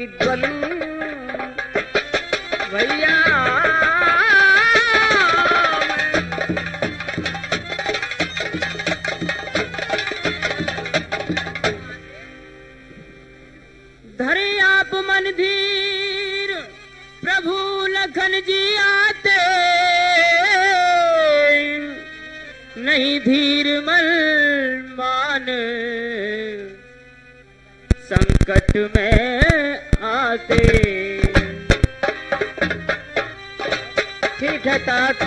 की ध्वन भैया धरे आप मन धीर प्रभु लखन जी आते नहीं धीर मन मान संकट में आते। ठीक है तात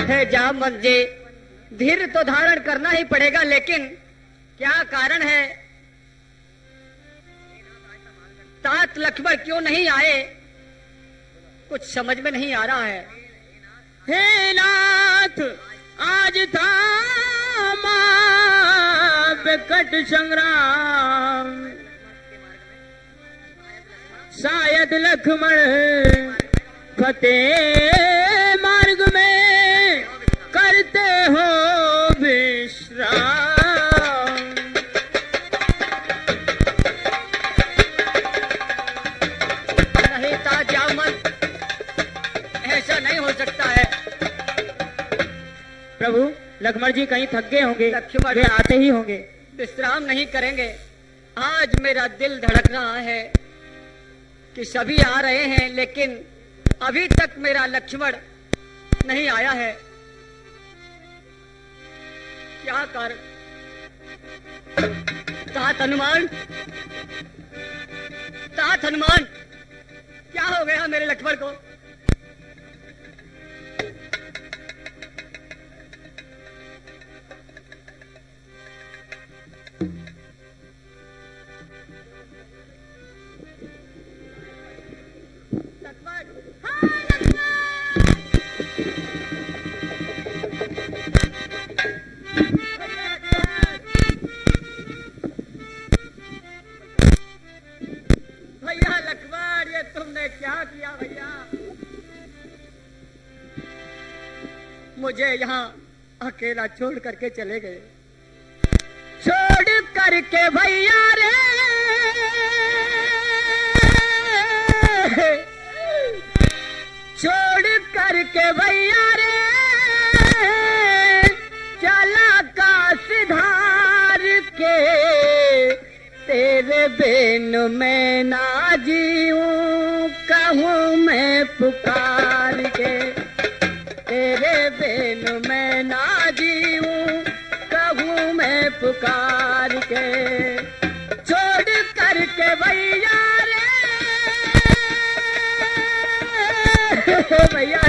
है जामवंत जी, धीर तो धारण करना ही पड़ेगा, लेकिन क्या कारण है? तात लक्ष्मण क्यों नहीं आए? कुछ समझ में नहीं आ रहा है। हे नाथ आज था विकट संग्राम, शायद लक्ष्मण फतेह मार्ग में करते हो विश्राम। नहीं था जामवंत, ऐसा नहीं हो सकता है। प्रभु लक्ष्मण जी कहीं थक गए होंगे, वे आते ही होंगे। विश्राम नहीं करेंगे। आज मेरा दिल धड़क रहा है कि सभी आ रहे हैं, लेकिन अभी तक मेरा लक्ष्मण नहीं आया है। क्या कारण? तात हनुमान, तात हनुमान, क्या हो गया मेरे लक्ष्मण को? भैया लक्ष्मण, ये तुमने क्या किया भैया? मुझे यहाँ अकेला छोड़ करके चले गए। छोड़ करके भैया रे, छोड़ करके भैया रे, चला काश धार के, तेरे बिन मैं ना जीऊं कहूँ मैं पुकार के, तेरे बिन मैं ना जीऊं कहूँ मैं पुकार के। छोड़ करके भैया रे, भैया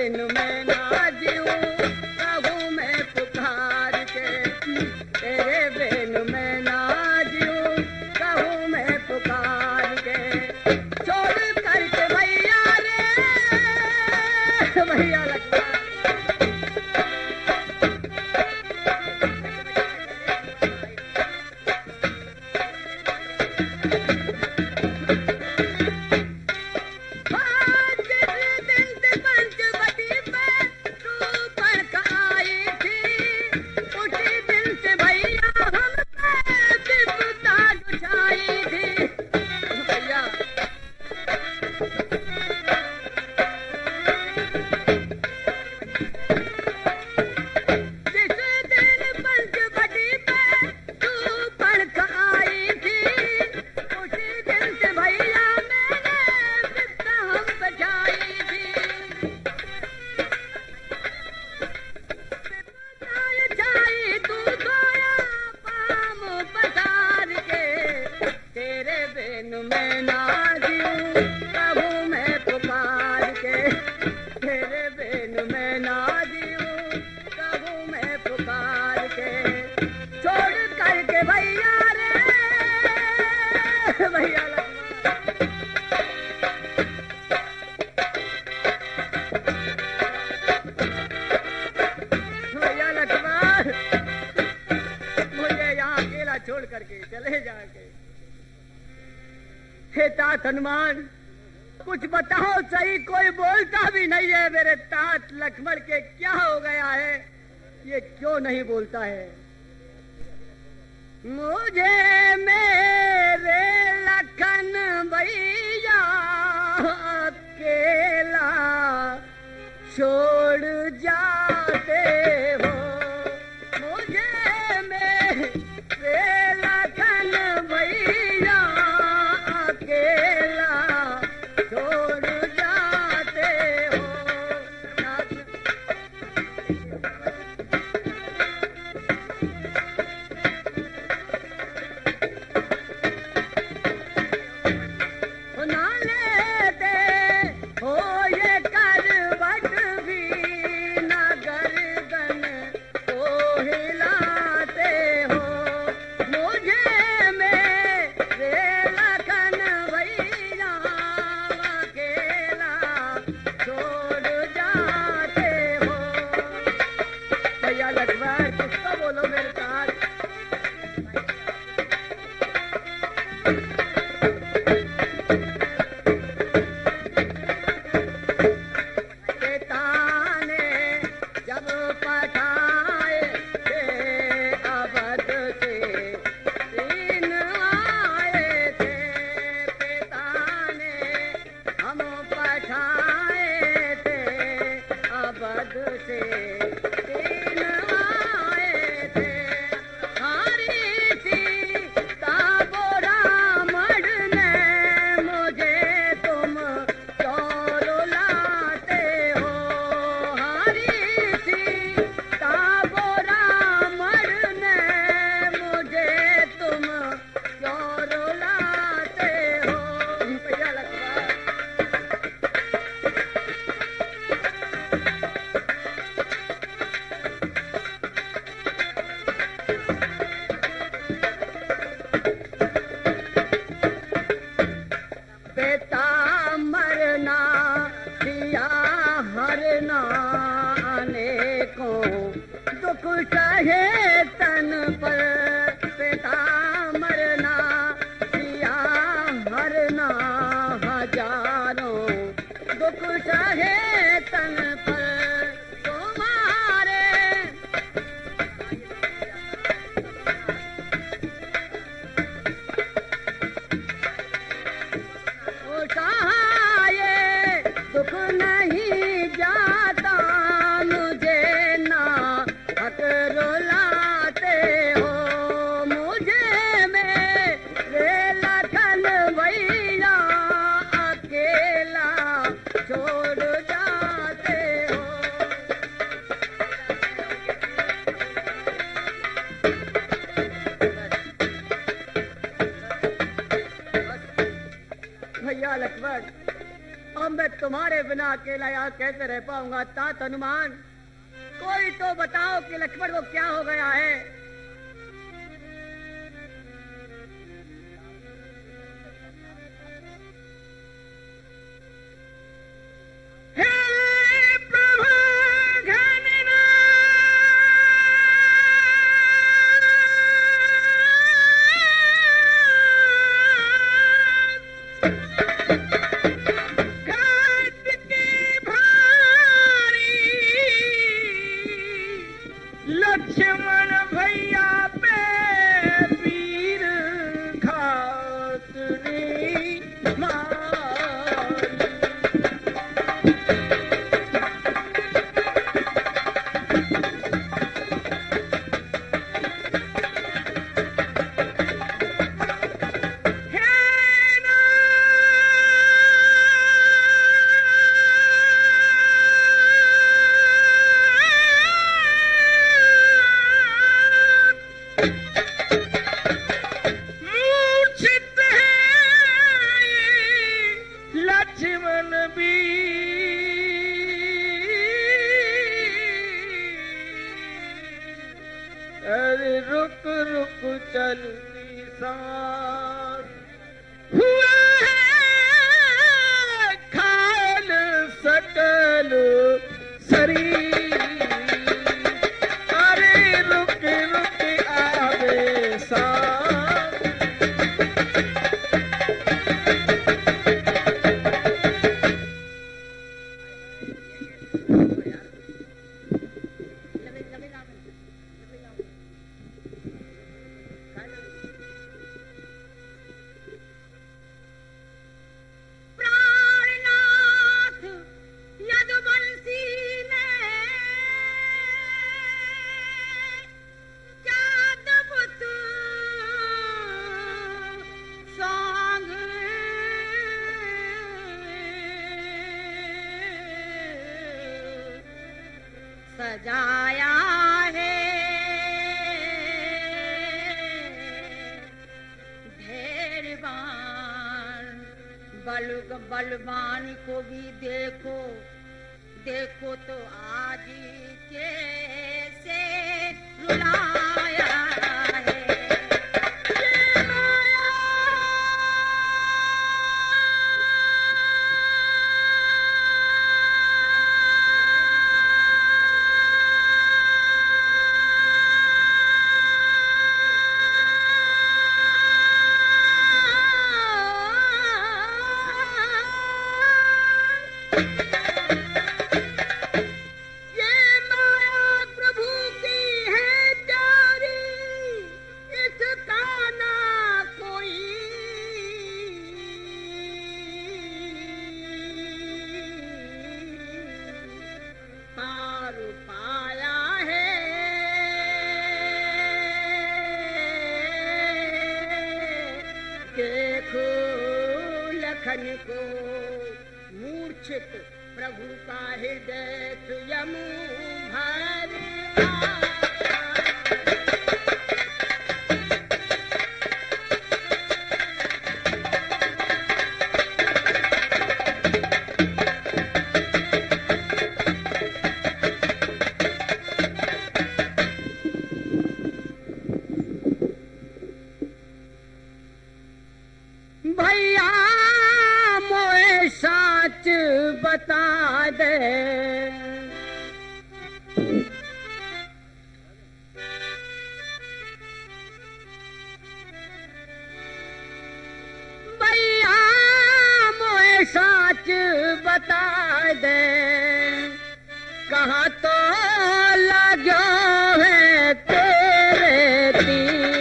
बिन मैं ना जीऊं कहूँ मैं पुकार के, तेरे बिन मैं ना जीऊं कहूँ मैं पुकार के। छोड़ करके भैया रे भैया लगता मैं ना जीऊं कहूँ मैं पुकार के, तेरे बिन मैं ना जीऊं कहूँ मैं पुकार के। छोड़ करके भैया रे भैया भैया लक्ष्मण मुझे यहाँ अकेला छोड़ करके चले जाके। हे तात हनुमान कुछ बताओ सही, कोई बोलता भी नहीं है। मेरे तात लक्ष्मण के क्या हो गया है, ये क्यों नहीं बोलता है। मुझे मेरे लखन भैया अकेला छोड़ जाते हो, मुझे मेरे लखन भैया अकेला छोड़ जाते हो। ना लेते हो ये करवट भी, ना गर्दन को हिलाते हो, मुझे मेरे लखन भैया अकेला छोड़ जाते हो। भैया लक्ष्मण कुछ तो बोलो मेरे साथ। दुख सहे तन पर, पिता मरना सिया हरना हजारों, दुख सहे तन पर तुम्हारे। सहाय दुख नहीं जाता मुझे ना हक रुलाते हो, मुझे मेरे लखन भैया अकेला छोड़ जा। अब मैं तुम्हारे बिना अकेला यहाँ कैसे रह पाऊंगा? तात हनुमान, कोई तो बताओ कि लक्ष्मण को क्या हो गया है? सजाया है धैर्यवान बलवान को भी देखो देखो तो आज कैसे रुलाया है। को मूर्छित प्रभु का हृदय यमु भर भैया मोए सच बता दे भैया मोए सच बता दे कहाँ तो लगा है तेरे तीर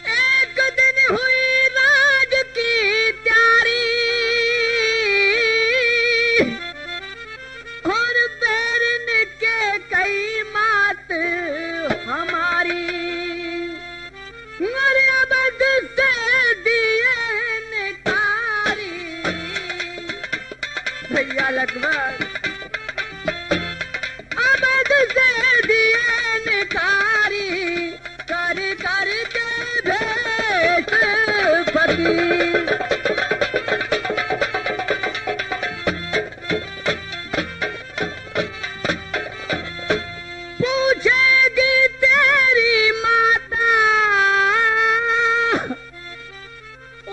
एक दिन हुई राज की तैयारी भैया लक्ष्मण अवध से दिए निकारी कर कर के भेष फकीर। पूछेगी तेरी माता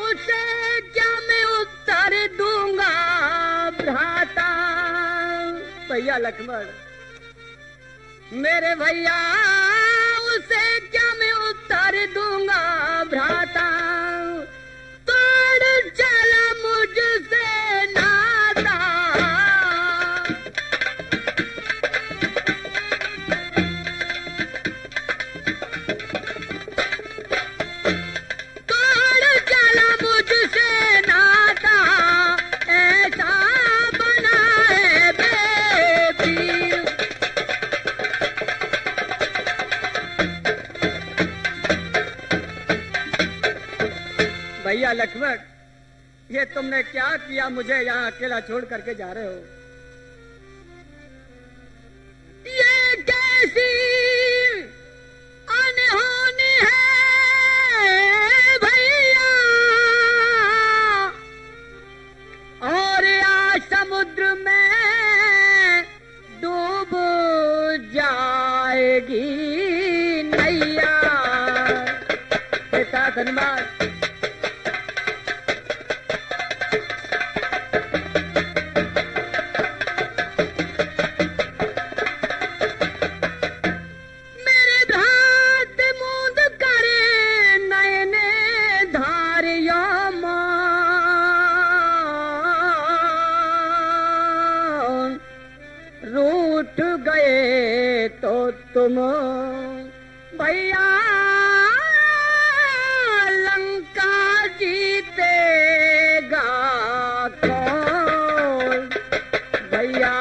उसे क्या मैं उत्तर दूंगा भ्राता। भैया लक्ष्मण मेरे भैया उसे क्या मैं उत्तर दूंगा भ्राता। तोड़ चला मुझसे नाता तोड़ चला मुझसे नाता ऐसा बना है बेपीर। भैया लक्ष्मण ये तुमने क्या किया, मुझे यहाँ अकेला छोड़ करके जा रहे हो। ये कैसी अनहोनी है भैया, और आज समुद्र में डूब जाएगी नैया। पिता धन्यवाद। रूठ गए तो तुम भैया लंका जीतेगा कौन भैया।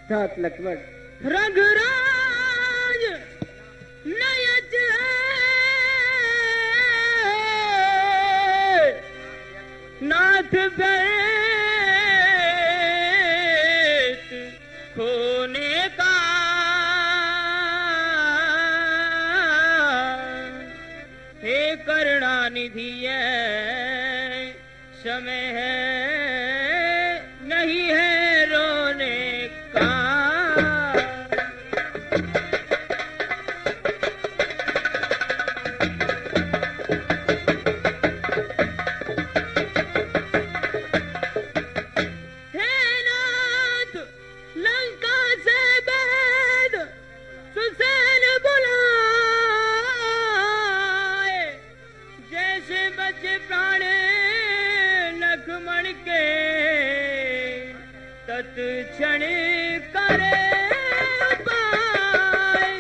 साथ लक्ष्मण रघुराज नयच नाथ बेत खोने का हे करुणानिधि समय है नहीं है रोने का। तत्क्षण करे पाए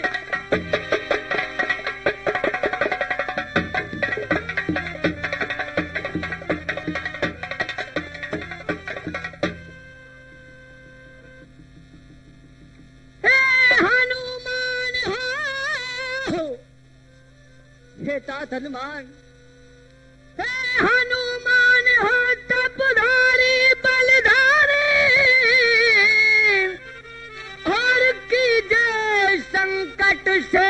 हे हनुमान हो, हे तात हनुमान, हे हनुमान हो तपधारी बलधारी और कीजिए संकट से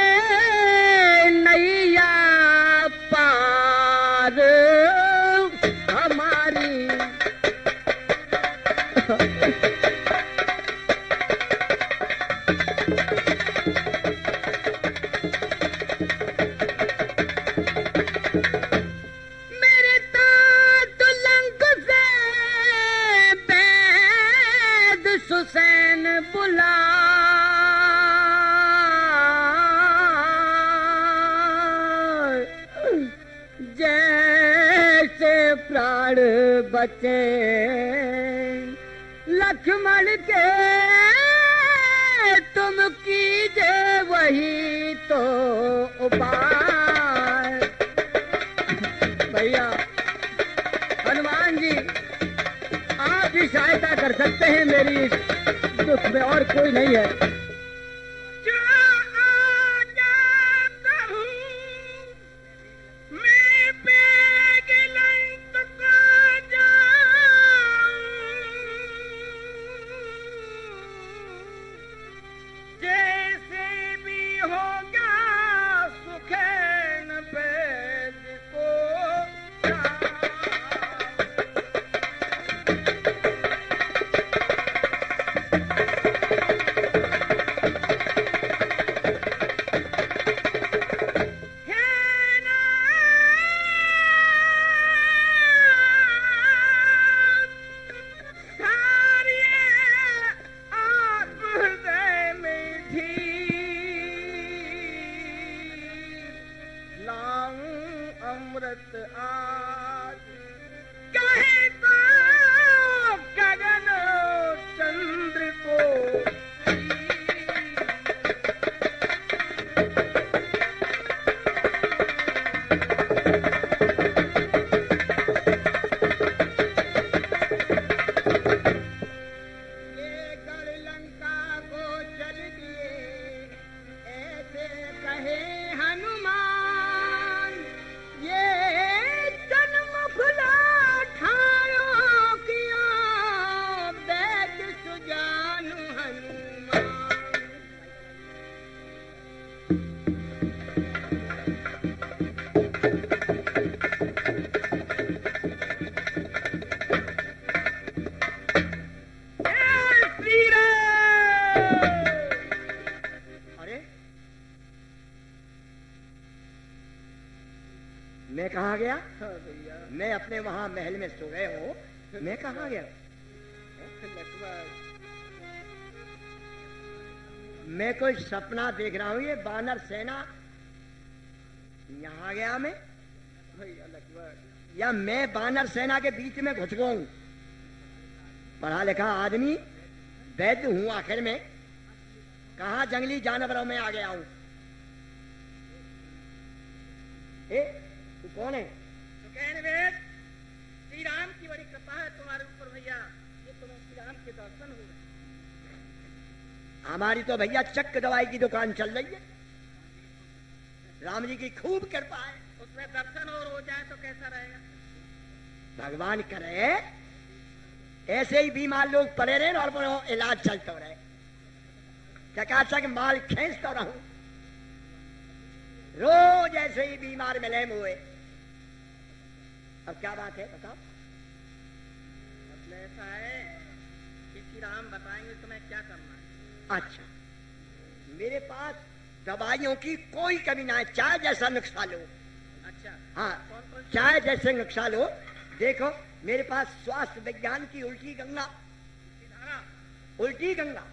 नैया पार हमारी। मेरे तात लंक से बैद सुसैन बुला जैसे प्राण बचे लक्ष्मण के तुम कीजिए वही तो उपाय। भैया हनुमान जी आप ही सहायता कर सकते हैं मेरी दुख में और कोई नहीं है। मैं कहाँ गया? मैं अपने वहां महल में सो गए हो, मैं कहाँ गया? मैं कोई सपना देख रहा हूँ, ये बानर सेना यहाँ गया मैं, या मैं बानर सेना के बीच में घुस गया हूँ? पढ़ा लिखा आदमी वैद्य हूँ आखिर में, कहाँ जंगली जानवरों में आ गया हूँ? तू कौन है? वेद, श्री राम की बड़ी कृपा है तुम्हारे ऊपर भैया, ये तुम्हें श्री राम के दर्शन हो रहे। हमारी तो भैया चक्क दवाई की दुकान चल रही है, राम जी की खूब कृपा है। उसमें दर्शन और हो जाए तो कैसा रहेगा? भगवान करे ऐसे ही बीमार लोग पड़े रहे और वो इलाज चलता रहे, चकाचक माल खींचता रहूं, रोज ऐसे ही बीमार मिले हुए। अब क्या बात है बताओ? मतलब ऐसा है कि श्री राम बताएंगे तुम्हें क्या करना है। अच्छा, मेरे पास दवाइयों की कोई कमी ना है, चाहे जैसा नुस्खा लो। अच्छा, हाँ, चाहे जैसे नुस्खा लो। देखो मेरे पास स्वास्थ्य विज्ञान की उल्टी गंगा, उल्टी गंगा,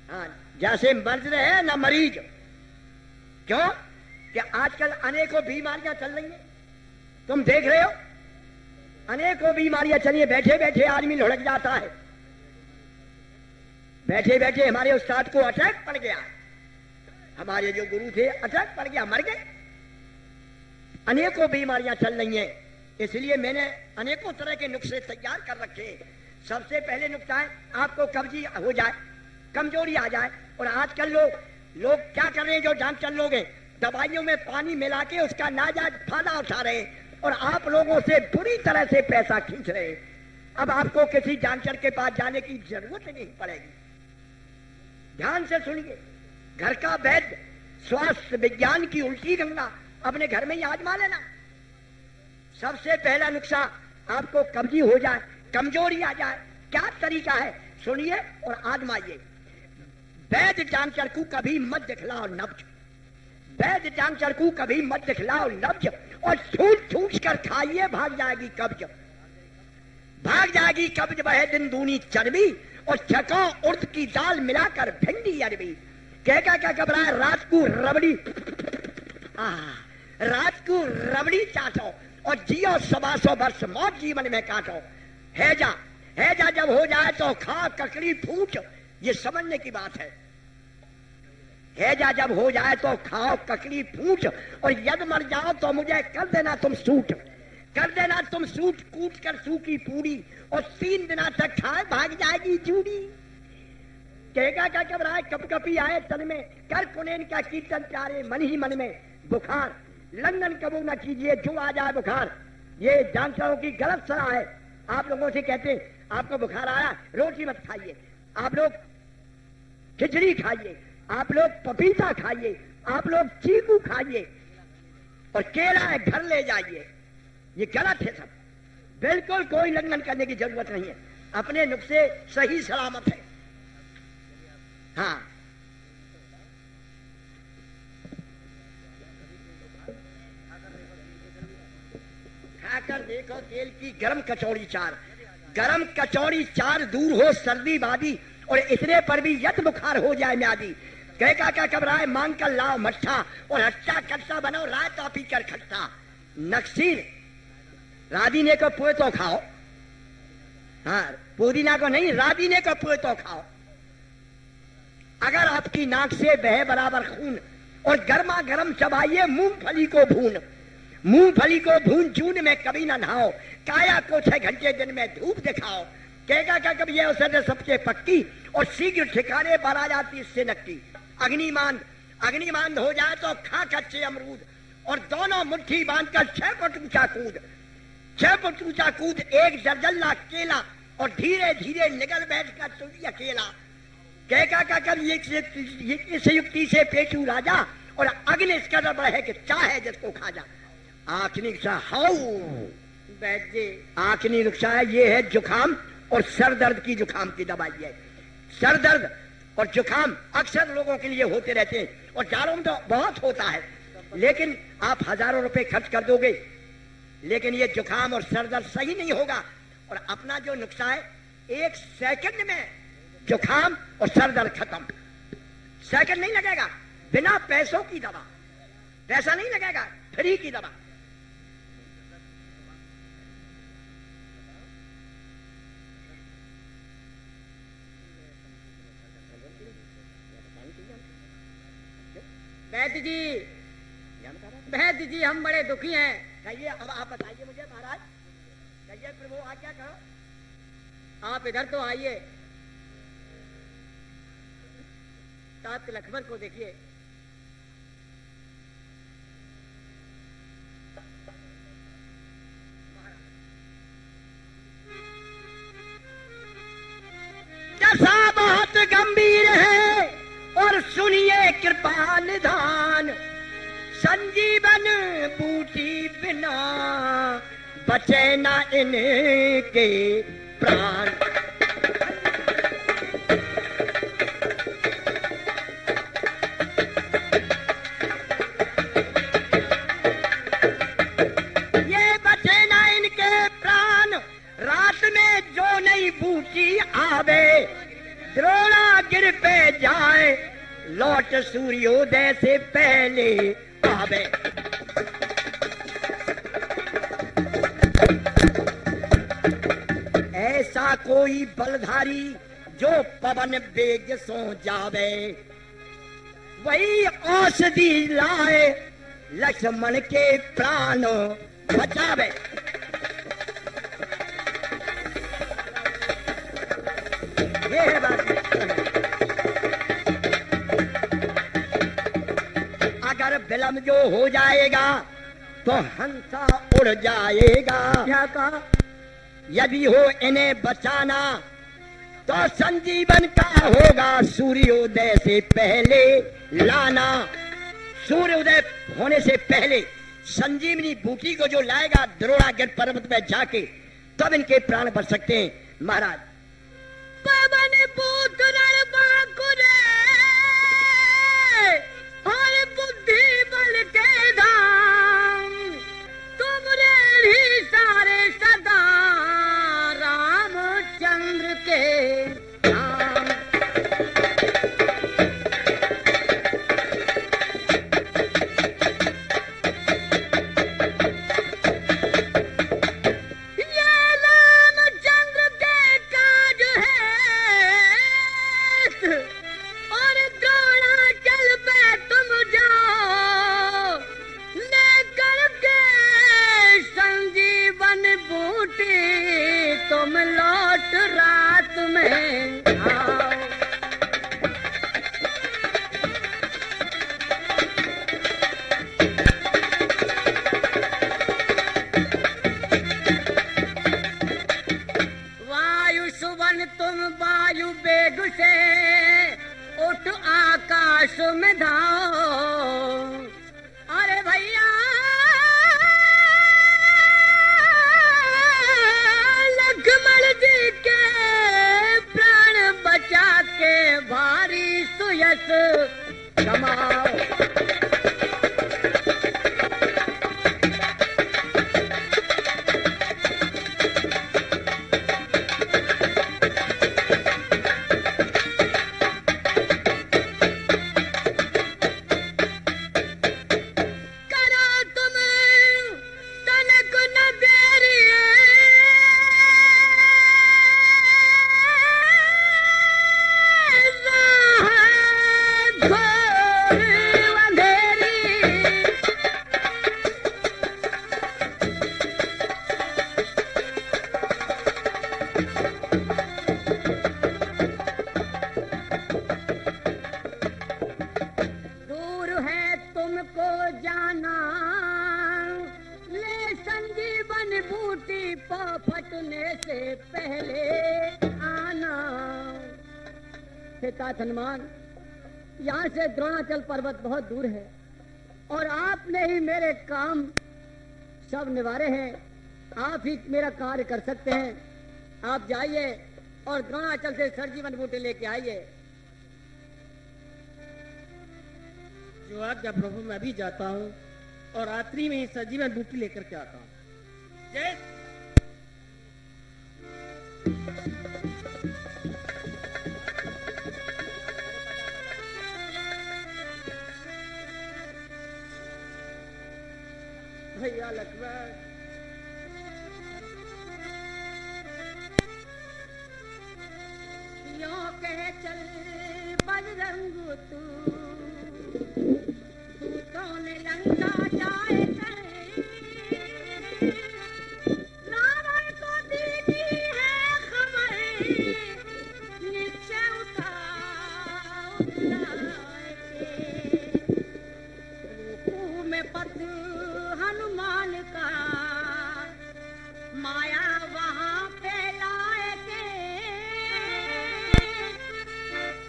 हाँ, जैसे मर्ज रहे ना मरीज। क्यों? कि आजकल अनेकों बीमारियां चल रही हैं, तुम देख रहे हो, अनेकों बीमारियां चलिए, बैठे बैठे आदमी लुढ़क जाता है, बैठे बैठे हमारे उस्ताद को अटैक पड़ गया, हमारे जो गुरु थे अटैक पड़ गया, मर गए। अनेकों बीमारियां चल रही हैं, इसलिए मैंने अनेकों तरह के नुस्खे तैयार कर रखे हैं। सबसे पहले नुस्खा है आपको कब्जी हो जाए, कमजोरी आ जाए। और आजकल लोग क्या कर रहे हैं, जो डॉक्टर लोग हैं दवाइयों में पानी मिला के उसका नाजायज फायदा उठा रहे हैं और आप लोगों से बुरी तरह से पैसा खींच रहे हैं। अब आपको किसी डॉक्टर के पास जाने की जरूरत नहीं पड़ेगी। ध्यान से सुनिए, घर का वैद्य स्वास्थ्य विज्ञान की उल्टी गंगा अपने घर में ही आजमा लेना। सबसे पहला नुस्खा, आपको कब्जी हो जाए, कमजोरी आ जाए, क्या तरीका है सुनिए और आजमाइए। वैद्य डॉक्टर को कभी मत दिखलाओ नब्ज, वैद्य डॉक्टर को कभी मत दिखलाओ नब्ज, और छूट छूट कर खाइए, भाग जाएगी कब्ज, भाग जाएगी कब्ज, बहे दिन दूनी चर्बी, और छका उर्द की दाल मिलाकर भिंडी अरबी। क्या घबराए, रात को रबड़ी, रात को रबड़ी चाटो और जियो 125 वर्ष मौत जीवन में काटो। हैजा हैजा जब हो जाए तो खा ककड़ी फूट, ये समझने की बात है। हैजा जब हो जाए तो खाओ ककड़ी फूट, और यदि मर जाओ तो मुझे कर देना तुम सूट। कर देना तुम सूट कूट कर सूखी पूरी और 3 दिना तक खाए भाग जाएगी चूड़ी। कहेगा क्या घबराए कप कपी आए तन में कर पुनेन का कीर्तन प्यारे मन ही मन में बुखार लंदन कबू न कीजिए जो आ जाए बुखार। ये जानता हूं कि गलत सलाह है। आप लोगों से कहते हैं आपको बुखार आया रोटी मत खाइए, आप लोग खिचड़ी खाइए, आप लोग पपीता खाइए, आप लोग चीकू खाइए और केला है घर ले जाइए। ये गलत है सब, बिल्कुल कोई लंघन करने की जरूरत नहीं है। अपने नुस्खे सही सलामत है। हाँ खाकर देखो तेल की गरम कचौड़ी चार, गरम कचौड़ी चार दूर हो सर्दी बादी और इतने पर भी यद बुखार हो जाए म्यादी। कहेगा क्या घबराए मांग कर लाओ मट्ठा और हट्टा कट्टा बनाओ रायता पी कर खट्टा। नक्सीर रादीने को पुए तो खाओ, हाँ पुदीना को नहीं रादीने को पुए तो खाओ। अगर आपकी नाक से बहे बराबर खून और गर्मा गर्म चबाइए मूंगफली को भून, मूंगफली को भून जून में कभी ना नहाओ, काया को 6 घंटे दिन में धूप दिखाओ। कहेगा क्या कभी ये औषध सबसे पक्की और शीघ्र ठिकाने पर आ जाती इससे नक्की। अग्निमांद हो जाए तो खा कच्चे अमरूद और दोनों मुट्ठी बांधकर 6 फुट ऊंचा कूद, 6 फुट ऊंचा कूद 1 दर्जन केला और धीरे धीरे निगल बैठकर तुझी अकेला। कहेगा क्या कभी इस युक्ति से पेटू राजा और अग्नि इस कदर बढ़े कि चाहे जिसको खा जा। आखिरी नुस्खा हाउ बैठे आखिरी नुस्खा है ये है जुखाम और सर दर्द की जुखाम की दवाई है। सर दर्द और जुखाम अक्सर लोगों के लिए होते रहते हैं और जाड़ों में तो बहुत होता है, लेकिन आप हजारों रुपए खर्च कर दोगे लेकिन ये जुखाम और सर दर्द सही नहीं होगा। और अपना जो नुस्खा है 1 सेकंड में जुखाम और सर दर्द खत्म। सेकंड नहीं लगेगा, बिना पैसों की दवा, पैसा नहीं लगेगा, फ्री की दवा। वैद्य जी हम बड़े दुखी हैं। कहिए अब आप बताइए मुझे महाराज, कहिए प्रभु आज्ञा करो। आप इधर तो आइए, तात लक्ष्मण को देखिए। दशा बहुत गंभीर है और सुनिए कृपा निधान। संजीवन बूटी बिना बचे ना इनके प्राण। ये बचे ना इनके प्राण, रात में जो नई बूटी आवे द्रोणा गिर पे जाए लौट सूर्योदय से पहले आवे। ऐसा कोई बलधारी जो पवन वेग सो जावे वही औषधि लाए लक्ष्मण के प्राण बचावे। ये है बात। अगर विलम्ब जो हो जाएगा तो हंसा उड़ जाएगा। क्या कहा? यदि हो इन्हें बचाना तो संजीवन का होगा सूर्योदय से पहले लाना। सूर्योदय होने से पहले संजीवनी बूटी को जो लाएगा द्रोणागिर पर्वत में जाके तब इनके प्राण बच सकते हैं। महाराज पवन पुत्र रणबांकुरे और बुद्धि बल के धाम, तुमरे भी सारे सदा रामचंद्र के नाम। ये रामचंद्र के हनुमान तुम वायु वेग से उठ आकाश में धाओ। अरे भैया लक्ष्मण जी के प्राण बचा के भारी सुयस कमाओ। हनुमान, यहाँ से द्रोणाचल पर्वत बहुत दूर है और आपने ही मेरे काम सब निवारे हैं। आप ही मेरा कार्य कर सकते हैं। आप जाइए और द्रोणाचल से संजीवन बूटी लेके आइए। जो आज्ञा प्रभु, मैं अभी जाता हूँ और रात्रि में ही संजीवन बूटी लेकर के आता हूँ। जय भैया लक्ष्मण। यो कह चल बजरंग तू कौन लंका जाए रावण को दीदी है खबर नीचे उतार में पत हनुमान का माया वहां पे लाए के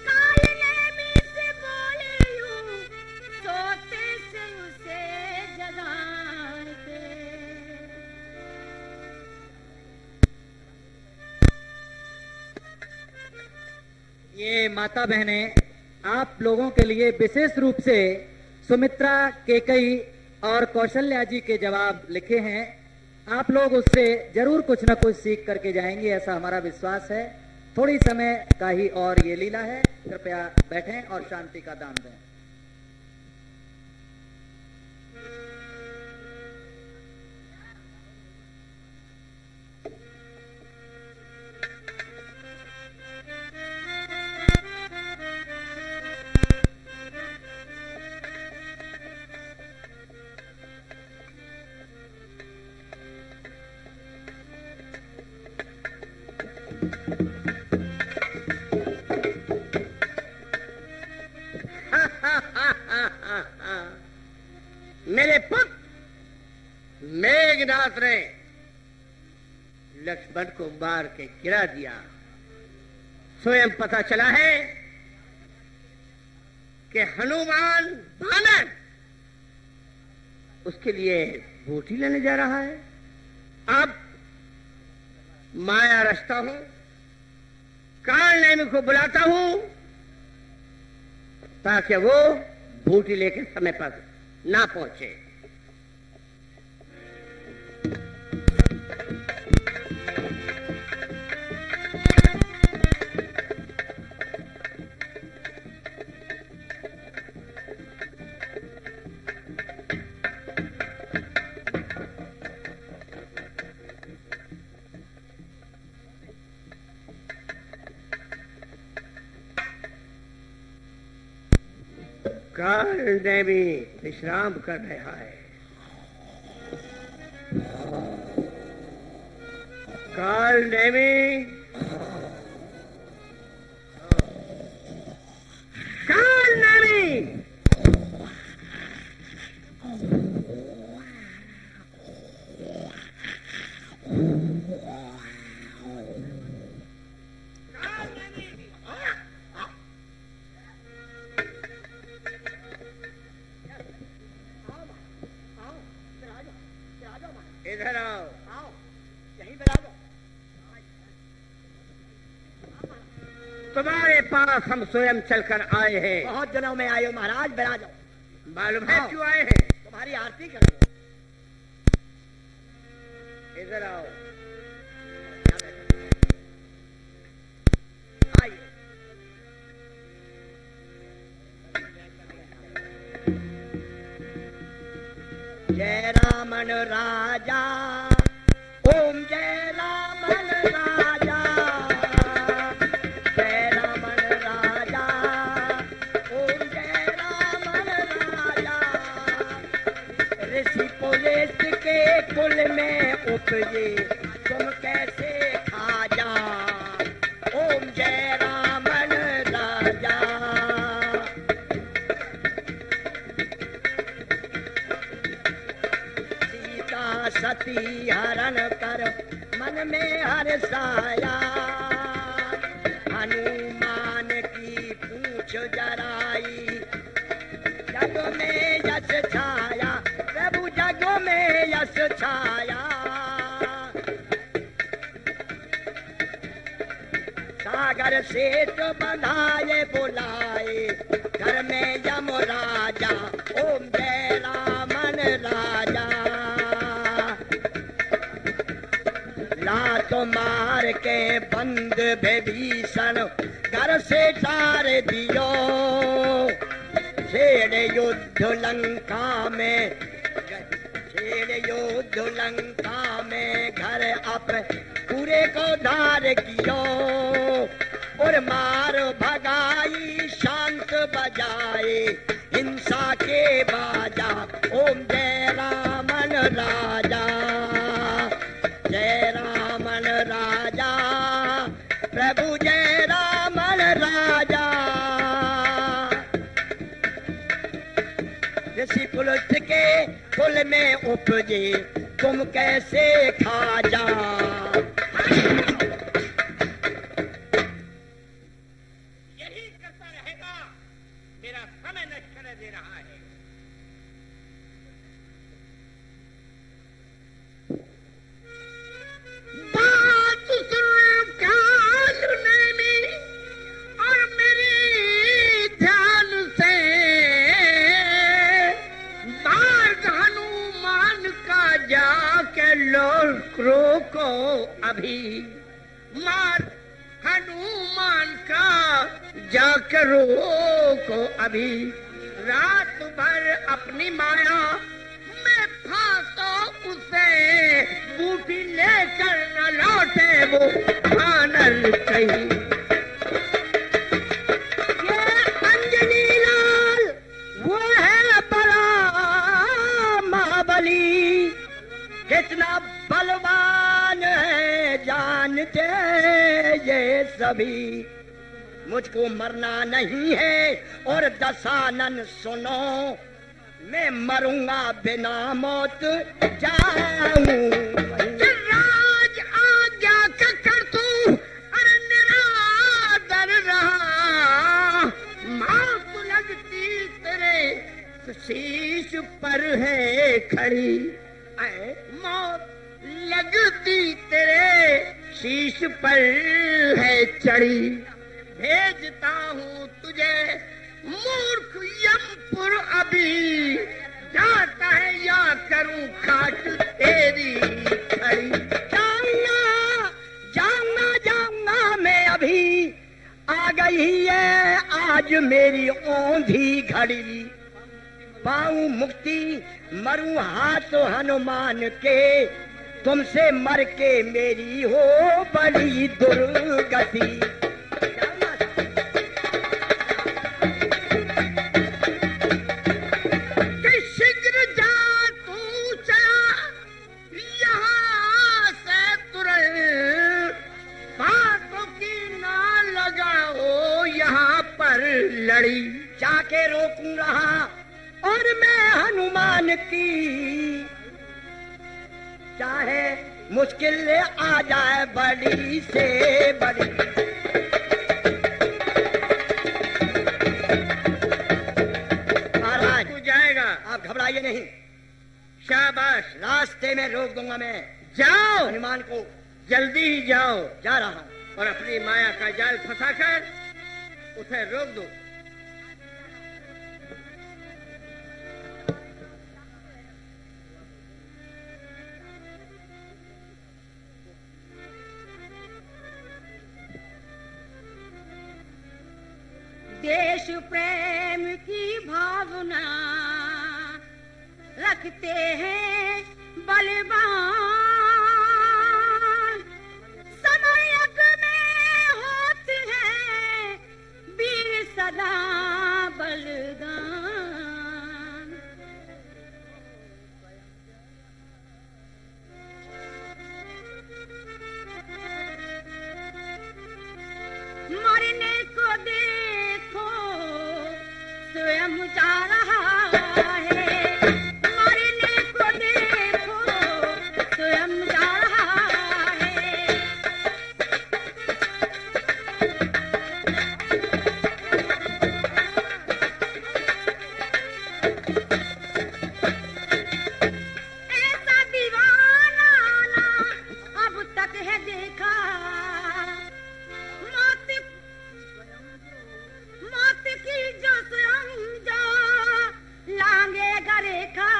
काल ने से बोले यूं सोते से उसे जगाए के। ये माता बहने आप लोगों के लिए विशेष रूप से सुमित्रा, केकई और कौशल्या जी के जवाब लिखे हैं। आप लोग उससे जरूर कुछ न कुछ सीख करके जाएंगे, ऐसा हमारा विश्वास है। थोड़ी समय का ही और ये लीला है। कृपया बैठें और शांति का दान दें। मेरे पुत्र मेघनाथ ने लक्ष्मण को मार के गिरा दिया। स्वयं पता चला है कि हनुमान बानर उसके लिए बूटी लेने जा रहा है। अब माया रचता हूं, काल नेमी को बुलाता हूं ताकि वो बूटी लेकर समय पर ना पहुंचे। काल ने भी विश्राम कर रहा है। काल ने भी तुम्हारे पास हम स्वयं चलकर आए हैं। बहुत दिनों में आए हो महाराज, बिरा जाओ। मालूम है हाँ। क्यों आए हैं? तुम्हारी आरती करेंगे। इधर आओ। आइए। जय रामन राजा, ओम जय रामन राजा, जय रामन राजा, ओम जय रामन राजा। ऋषि पुलिस के कुल में उपजे, तुम कैसे खाजा, ओम जय रामन राजा। सीता सती हरण कर मन में हर्षाया, हनुमान की पूछ जराई, जग में यश छाया, प्रभु जग में यश छाया। सागर से तो बंधाए बुलाए, घर में यम राजा, ओम जय रामन राजा। लात मार के बंद विभीषण घर से टार दियो, छेड़ युद्ध लंका में, छेड़ युद्ध लंका में, घर अप पूरे को धार कियो, और मार भगाई शांत बजाए, हिंसा के बाजा, ओम जय रामन राजा, जय रामन राजा, प्रभु जय रामन राजा। ऋषि पुलिस के कुल में उपजे, तुम कैसे खाजा। यही करता रहेगा, मेरा समय नष्ट कर दे रहा है। बात सुन कान में और मेरे ध्यान से, बात हनुमान का जाके रोको अभी, मार हनुमान का जाकर रोको अभी। रात भर अपनी माया में फांसो उसे, बूटी लेकर न लौटे वो भानर कहीं। ये अंजनी लाल वो है बड़ा महाबली, कितना बलवान है जानते ये सभी। मुझको मरना नहीं है और दशानन सुनो, मैं मरूंगा बिना मौत जाऊं। राज आज्ञा का कर तू, अरे निरादर रहा, मौत लगती तेरे शीश पर है खड़ी, मौत लगती तेरे शीश पर है चढ़ी। भेजता हूँ तुझे मूर्ख यमपुर अभी, जाता है या करूं खाट तेरी खड़ी। जाऊंगा मैं अभी, आ गई है आज मेरी औंधी घड़ी। पाऊं मुक्ति मरूं हाथ हनुमान के, तुमसे मर के मेरी हो बड़ी दुर्गति। शीघ्र जा तू चला यहाँ से तुरंत, बातों की ना लगाओ यहाँ पर लड़ी। जाके रोकूं रहा और मैं हनुमान की, चाहे मुश्किल आ जाए बड़ी से बड़ी। महाराज जाएगा, आप घबराइए नहीं, शाबाश। रास्ते में रोक दूंगा मैं। जाओ, हनुमान को जल्दी ही जाओ, जा रहा हूँ। और अपनी माया का जाल फंसाकर उसे रोक दो। देश प्रेम की भावना रखते हैं बलवान, समयक में होते हैं वीर सदा बलिदान। मरने को देखो स्वयं जा रहा है, मरने को देखो स्वयं जा रहा है। ऐसा दीवाना ना अब तक है देखा, मौत की जो स्वयं जो लांगे गरेखा,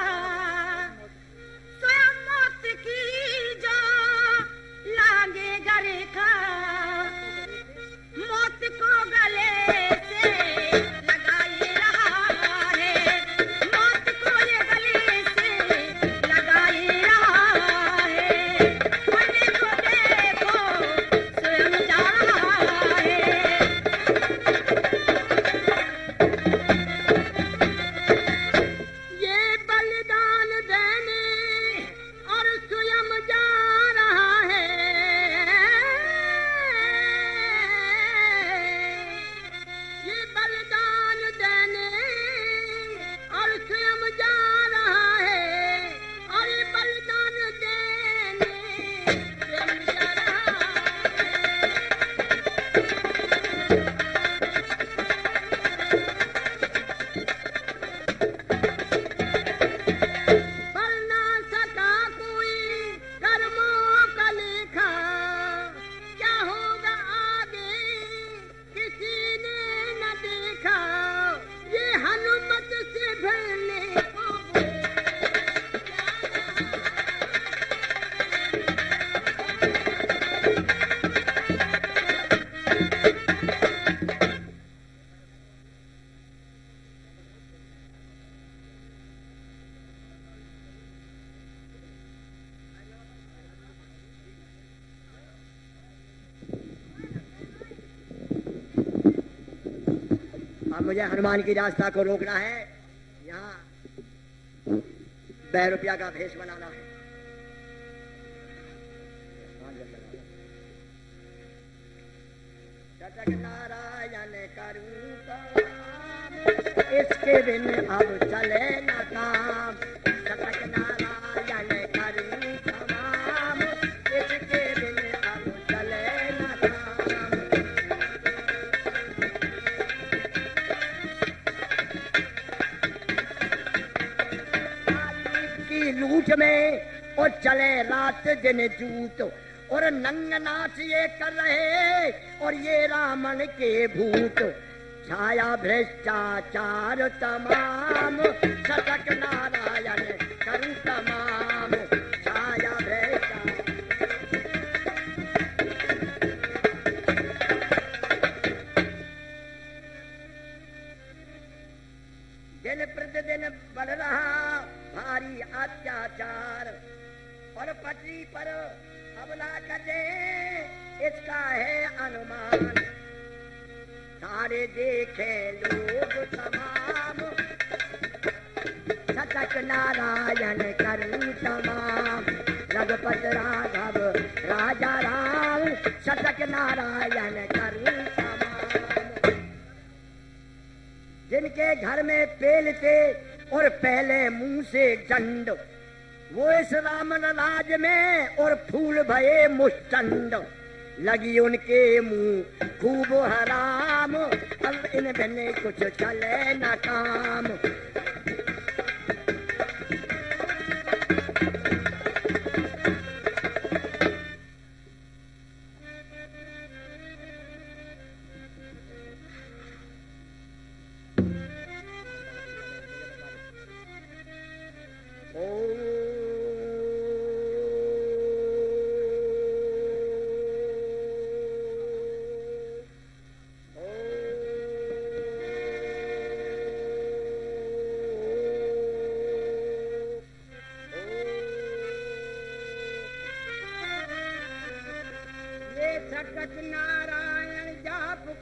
स्वयं मौत की जो लांगे गरेखा, मौत को गले से लगाए रहा है, मौत को ये गले से लगाए रहा है। मरने को देखो स्वयं जा रहा है। ये बलिदान देने और स्वयं जा रहा है। ये बलिदान देने और स्वयं जा रहा है, और ये बलिदान देने स्वयं जा रहा है। बल ना सका कोई कर्मों का लेखा, क्या होगा आगे किसी ने न देखा। ये हनुमत से भरने को अब मुझे हनुमान की रास्ता को रोकना है, यहाँ 2 रुपया का भेष बनाना है। शतक नारायण करूं तमाम, इसके बिन अब चले न काम। शतक नारायण करूं तमाम, इसके बिन अब चले न काम। की लूट में और चले रात दिन जूत, और नंग नाच ये कर रहे और ये रावण के भूत। छाया भ्रष्टाचार तमाम, शतक नारायण करूं तमाम। छाया भ्रष्टाचार दिन प्रतिदिन बढ़ रहा भारी अत्याचार, और पटरी पर अबला कटे इसका है अनुमान। सारे देखे लोग तमाम, शतक नारायण करूं तमाम। रघुपत राघव राजा राम, शतक नारायण करूं तमाम। जिनके घर में पेल थे और पहले मुंह से जंड, वो इस रामन राज में और फूल भये मुष्टंड। लगी उनके मुंह खूब हराम, अब इन बिने कुछ चले न काम।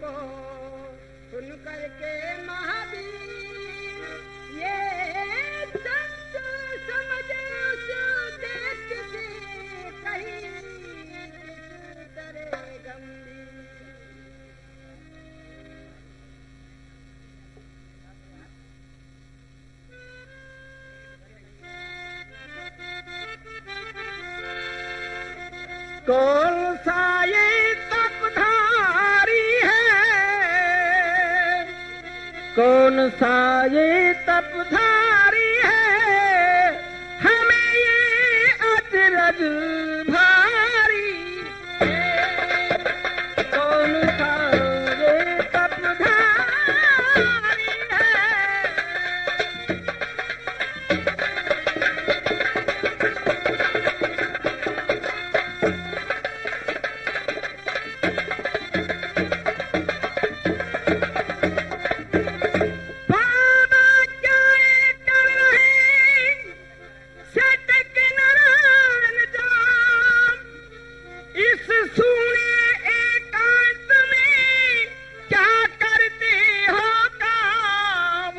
को सुन करके महावीर ये संत समझे उस देख से कहीं डरे गंभीर। कौन सा ये तपधारी है, कौन सा ये तपधारी है, हमें ये अचरज भारी है। कौन सा ये तपधारी है, बाबा क्या कर रहे सटक नारायण जान, इस सूने एकांत में क्या करते हो काम।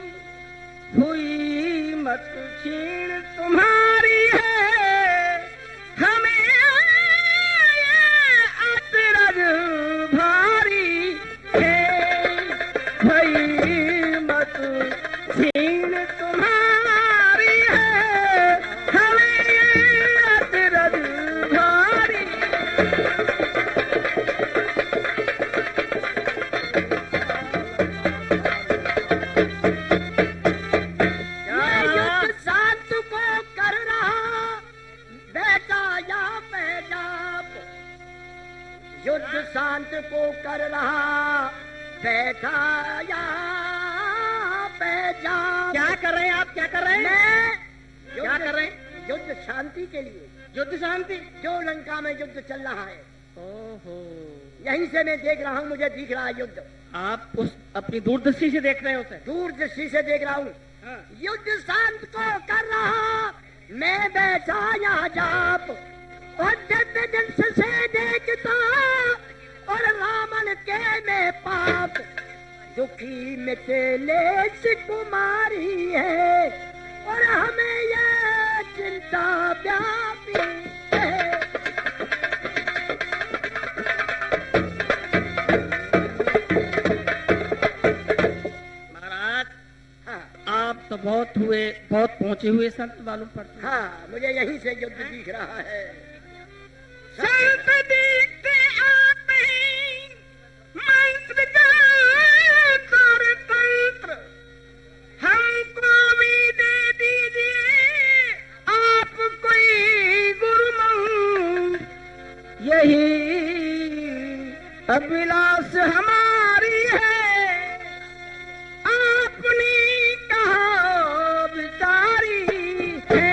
हुई मत छीण तुम्हारी है, हमें ये अचरज भारी है। भई मत छीण तुम्हारी है, हमें ये अचरज भारी। ये युद्ध शांत को कर रहा बेटा या पैजाब, युद्ध शांत को कर रहा बैठा या पैजाब। क्या कर रहे हैं आप, क्या कर रहे हैं? मैं क्या कर रहे हैं? युद्ध शांति के लिए, युद्ध शांति। जो लंका में युद्ध चल रहा है ओहो, यहीं से मैं देख रहा हूँ, मुझे दिख रहा है युद्ध, आप उस अपनी दूरदृष्टि से देख रहे हैं उसे? दूर दृष्टि से देख रहा हूँ। हाँ। युद्ध शांत को कर रहा मैं बैठा यहाँ जाप, और दिव्य दृष्टि से देखता और रावण के में पाप। दुखी मिथिलेश कुमारी है और हमें ये चिंता व्यापी है। महाराज, हाँ आप तो बहुत पहुंचे हुए संत मालूम पड़ते हैं। हाँ, मुझे यहीं से युद्ध दिख रहा है। संत देखते आप ही मंत्र कर तंत्र, हमको भी दे दीजिए आप कोई गुरुमंत्र। यही अभिलाष हमारी है, आपने कहा विचारी है,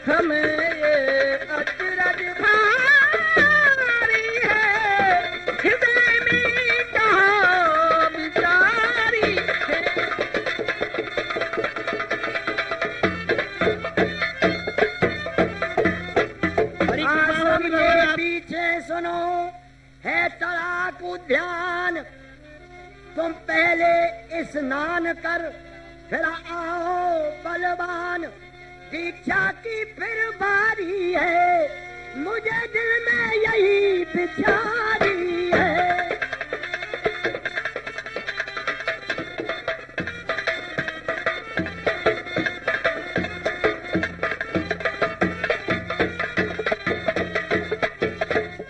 हमें ये अचरज भारी है, हृदय में कहा विचारी है। आश्रम के पीछे सुनो है तड़ाक उद्यान, तुम पहले स्नान कर फिर आओ बलवान। दीक्षा की फिर बारी है, मुझे दिल में यही बिचारी है।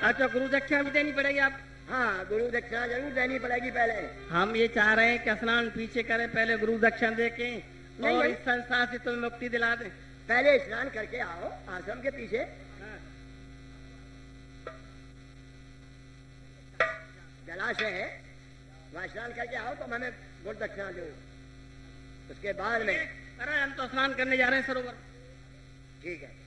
अच्छा, गुरु दक्षिणा भी देनी पड़ेगी आप? हाँ, गुरु दक्षिणा जरूर देनी पड़ेगी पहले। हम ये चाह रहे हैं कि स्नान पीछे करें, पहले गुरु दक्षिणा दे के नहीं, और नहीं। इस संसार से तुम्हें मुक्ति दिला दें। पहले स्नान करके आओ आश्रम के पीछे, जलाशय है, वहाँ स्नान करके आओ तो हमें गुरु दक्षिणा दो। उसके बाद में अरे हम तो स्नान करने जा रहे हैं सरोवर। ठीक है।